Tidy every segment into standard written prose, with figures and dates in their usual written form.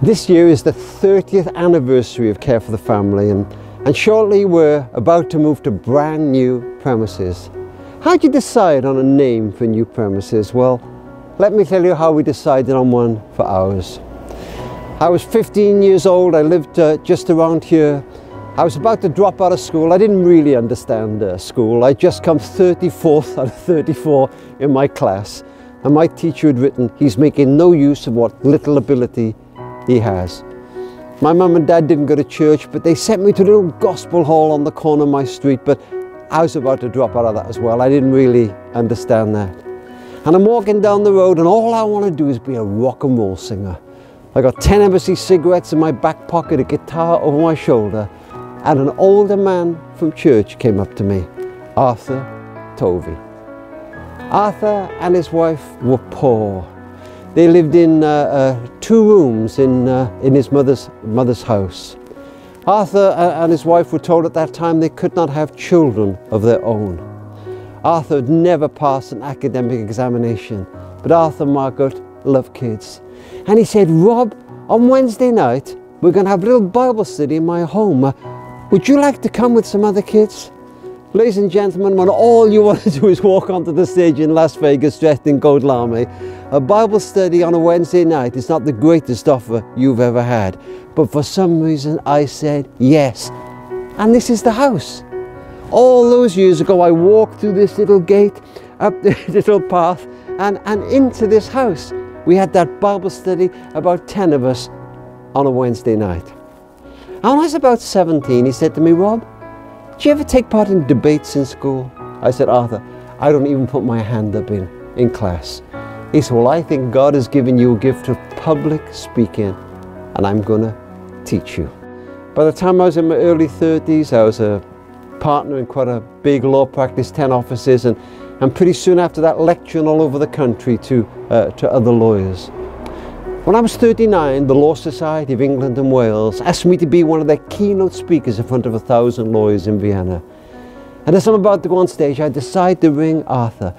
This year is the 30th anniversary of Care for the Family, and shortly we're about to move to brand new premises. How'd you decide on a name for new premises? Well, let me tell you how we decided on one for ours. I was 15 years old, I lived just around here. I was about to drop out of school. I didn't really understand school. I'd just come 34th out of 34 in my class, and my teacher had written, "He's making no use of what little ability he has." My mum and dad didn't go to church, but they sent me to a little gospel hall on the corner of my street, but I was about to drop out of that as well. I didn't really understand that. And I'm walking down the road and all I want to do is be a rock and roll singer. I got 10 Embassy cigarettes in my back pocket, a guitar over my shoulder, and an older man from church came up to me, Arthur Tovey. Arthur and his wife were poor. They lived in 2 rooms in his mother's house. Arthur and his wife were told at that time they could not have children of their own. Arthur had never passed an academic examination, but Arthur and Margaret loved kids. And he said, "Rob, on Wednesday night, we're going to have a little Bible study in my home. Would you like to come with some other kids?" Ladies and gentlemen, when all you want to do is walk onto the stage in Las Vegas dressed in gold lame, a Bible study on a Wednesday night is not the greatest offer you've ever had. But for some reason I said yes. And this is the house. All those years ago I walked through this little gate, up this little path, and into this house. We had that Bible study, about 10 of us, on a Wednesday night. And when I was about 17, he said to me, "Rob, did you ever take part in debates in school?" I said, "Arthur, I don't even put my hand up in class." He said, "Well, I think God has given you a gift of public speaking, and I'm going to teach you." By the time I was in my early 30s, I was a partner in quite a big law practice, 10 offices, and pretty soon after that, lecturing all over the country to other lawyers. When I was 39, the Law Society of England and Wales asked me to be one of their keynote speakers in front of 1,000 lawyers in Vienna. And as I'm about to go on stage, I decide to ring Arthur.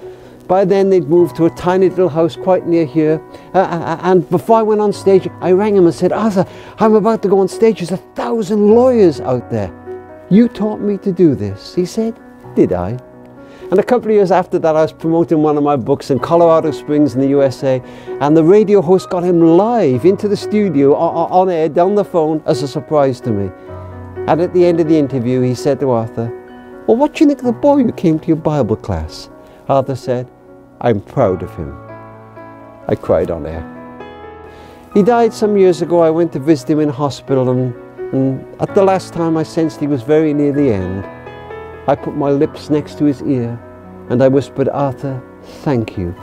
By then they'd moved to a tiny little house quite near here. And before I went on stage, I rang him and said, "Arthur, I'm about to go on stage. There's 1,000 lawyers out there. You taught me to do this." He said, "Did I?" And a couple of years after that, I was promoting one of my books in Colorado Springs in the USA, and the radio host got him live into the studio on air down the phone as a surprise to me. And at the end of the interview, he said to Arthur, "Well, what do you think of the boy who came to your Bible class?" Arthur said, "I'm proud of him." I cried on air. He died some years ago. I went to visit him in hospital, and at the last time I sensed he was very near the end. I put my lips next to his ear and I whispered, "Arthur, thank you.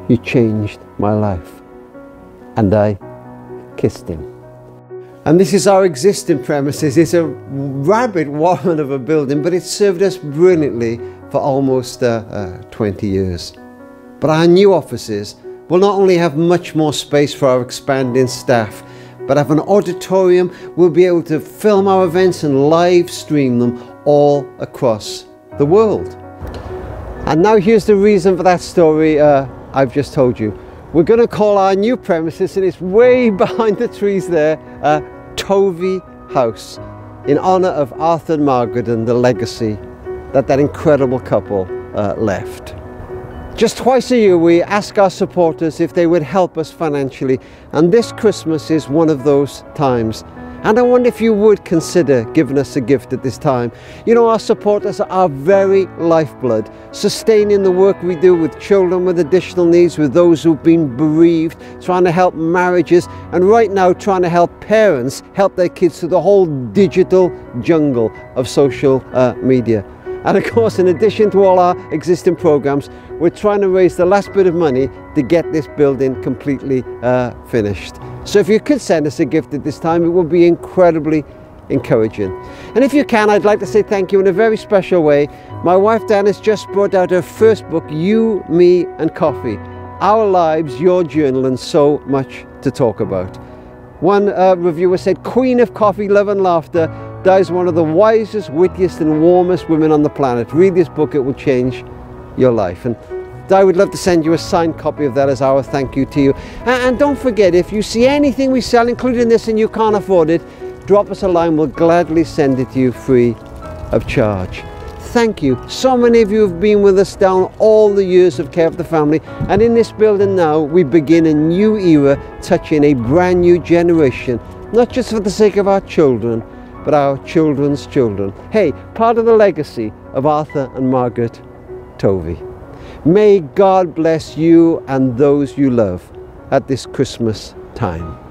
You changed my life." And I kissed him. And this is our existing premises. It's a rabbit warren of a building, but it served us brilliantly for almost 20 years. But our new offices will not only have much more space for our expanding staff, but have an auditorium. We'll be able to film our events and live stream them all across the world. And now here's the reason for that story I've just told you. We're going to call our new premises, and it's way behind the trees there, Tovey House, in honor of Arthur and Margaret and the legacy that incredible couple left. Just twice a year we ask our supporters if they would help us financially, and this Christmas is one of those times. And I wonder if you would consider giving us a gift at this time. You know, our supporters are our very lifeblood, sustaining the work we do with children with additional needs, with those who've been bereaved, trying to help marriages, and right now trying to help parents help their kids through the whole digital jungle of social media. And of course, in addition to all our existing programs, we're trying to raise the last bit of money to get this building completely finished. So if you could send us a gift at this time, it would be incredibly encouraging. And if you can, I'd like to say thank you in a very special way. My wife Dan has just brought out her first book, You, Me and Coffee. Our Lives, Your Journal, and so much to talk about. One reviewer said, "Queen of coffee, love and laughter, dies one of the wisest, wittiest and warmest women on the planet. Read this book, it will change your life." And I would love to send you a signed copy of that as our thank you to you. And don't forget, if you see anything we sell, including this, and you can't afford it, drop us a line. We'll gladly send it to you free of charge. Thank you. So many of you have been with us down all the years of Care for the Family, and in this building now we begin a new era, touching a brand new generation, not just for the sake of our children, but our children's children. Hey, part of the legacy of Arthur and Margaret Tovey. May God bless you and those you love at this Christmas time.